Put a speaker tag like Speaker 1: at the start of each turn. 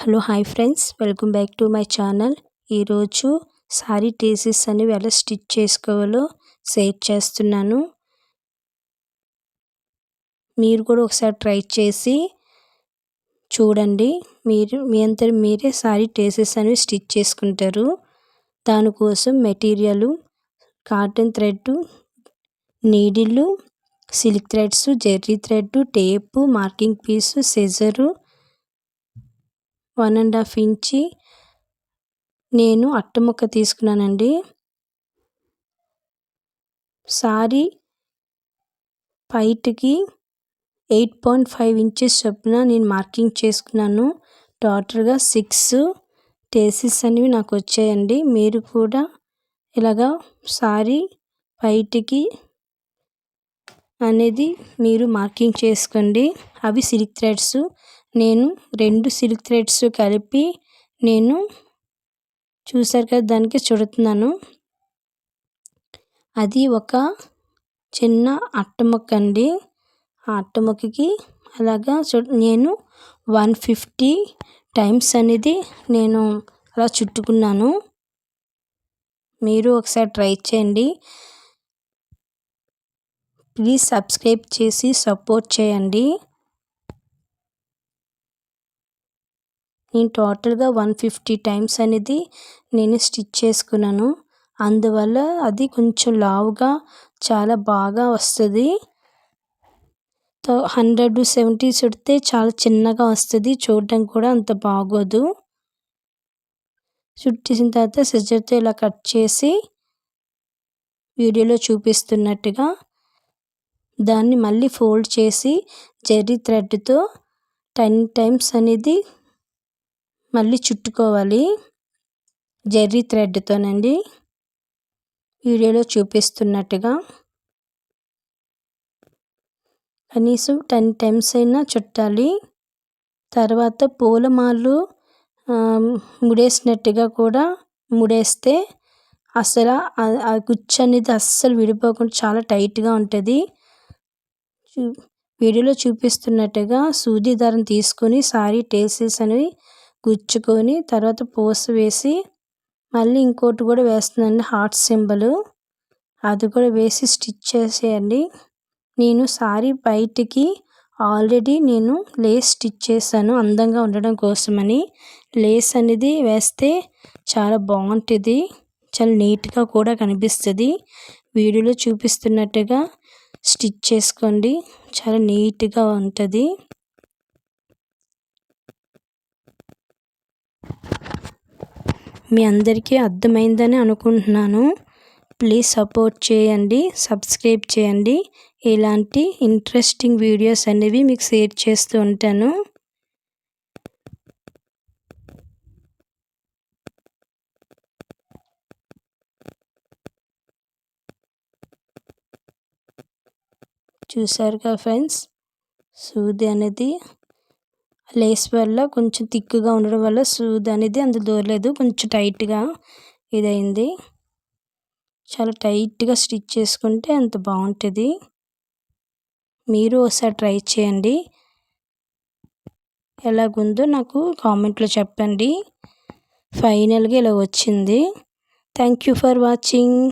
Speaker 1: Hello hi friends, welcome back to my channel. ఈరోజు sorry టీసెస్ అనేవి ఎలా స్టిచ్ చేసుకోవాలో షేర్ చేస్తున్నాను. మీరు కూడా ఒకసారి ట్రై చేసి చూడండి. మీ అంతట మీరే సారీ టీసెస్ అనేవి స్టిచ్ చేసుకుంటారు. దానికోసం material cotton thread, needle, silk threads, జెర్రీ thread, tape, marking piece, scissor, 1.5 inch నేను అట్టముక్క తీసుకున్నానండి. సారీ పైటికి 8.5 ఇంచెస్ చొప్పున నేను మార్కింగ్ చేసుకున్నాను. టోటల్గా 6 టేసెస్ అనేవి నాకు వచ్చాయండి. మీరు కూడా ఇలాగా సారీ పైటికి అనేది మీరు మార్కింగ్ చేసుకోండి. అవి సిల్క్ థ్రెడ్స్. నేను 2 సిల్క్ థ్రెడ్స్ కలిపి నేను చూసారు కదా దానికి చుడుతున్నాను. అది ఒక చిన్న అట్టముక్క అండి. ఆ అట్టముక్కకి అలాగా నేను 150 టైమ్స్ అనేది నేను అలా చుట్టుకున్నాను. మీరు ఒకసారి ట్రై చేయండి. ప్లీజ్ సబ్స్క్రైబ్ చేసి సపోర్ట్ చేయండి. నేను టోటల్గా 150 టైమ్స్ అనేది నేను స్టిచ్ చేసుకున్నాను. అందువల్ల అది కొంచెం లావుగా చాలా బాగా వస్తుంది. 170 చుడితే చాలా చిన్నగా వస్తుంది, చూడడానికి కూడా అంత బాగోదు. చుట్టేసిన తర్వాత సిజర్తో ఇలా కట్ చేసి వీడియోలో చూపిస్తున్నట్టుగా దాన్ని మళ్ళీ ఫోల్డ్ చేసి జెర్రీ థ్రెడ్తో 10 టైమ్స్ అనేది మళ్ళీ చుట్టుకోవాలి. జెర్రీ థ్రెడ్తోనండి, వీడియోలో చూపిస్తున్నట్టుగా కనీసం 10 టైమ్స్ అయినా చుట్టాలి. తర్వాత పూలమాలు ముడేసినట్టుగా కూడా ముడేస్తే అసలు ఆ గుచ్చు అనేది అస్సలు విడిపోకుండా చాలా టైట్గా ఉంటుంది. వీడియోలో చూపిస్తున్నట్టుగా సూది దారం తీసుకొని సారీ టేసెస్ అనేవి గుచ్చుకొని తర్వాత పూస వేసి మళ్ళీ ఇంకోటి కూడా వేస్తున్నాను, హార్ట్ సింబల్. అది కూడా వేసి స్టిచ్ చేసేయండి. నేను సారీ బయటికి ఆల్రెడీ నేను లేస్ స్టిచ్ చేశాను అందంగా ఉండడం కోసమని. లేస్ అనేది వేస్తే చాలా బాగుంటుంది, చాలా నీట్గా కూడా కనిపిస్తుంది. వీడియోలో చూపిస్తున్నట్టుగా స్టిచ్ చేసుకోండి, చాలా నీట్గా ఉంటుంది. మీ అందరికీ అర్థమైందని అనుకుంటున్నాను. ప్లీజ్ సపోర్ట్ చేయండి, సబ్స్క్రైబ్ చేయండి. ఇలాంటి ఇంట్రెస్టింగ్ వీడియోస్ అనేవి మీకు షేర్ చేస్తూ ఉంటాను. చూసారుగా ఫ్రెండ్స్, సూది అనేది లేస్ వల్ల కొంచెం థిక్గా ఉండడం వల్ల సూది అనేది అందులో దూరలేదు, కొంచెం టైట్గా ఇదైంది. చాలా టైట్గా స్టిచ్ చేసుకుంటే అంత బాగుంటుంది. మీరు ఒకసారి ట్రై చేయండి. ఎలాగుందో నాకు కామెంట్లో చెప్పండి. ఫైనల్గా ఇలా వచ్చింది. Thank you for watching.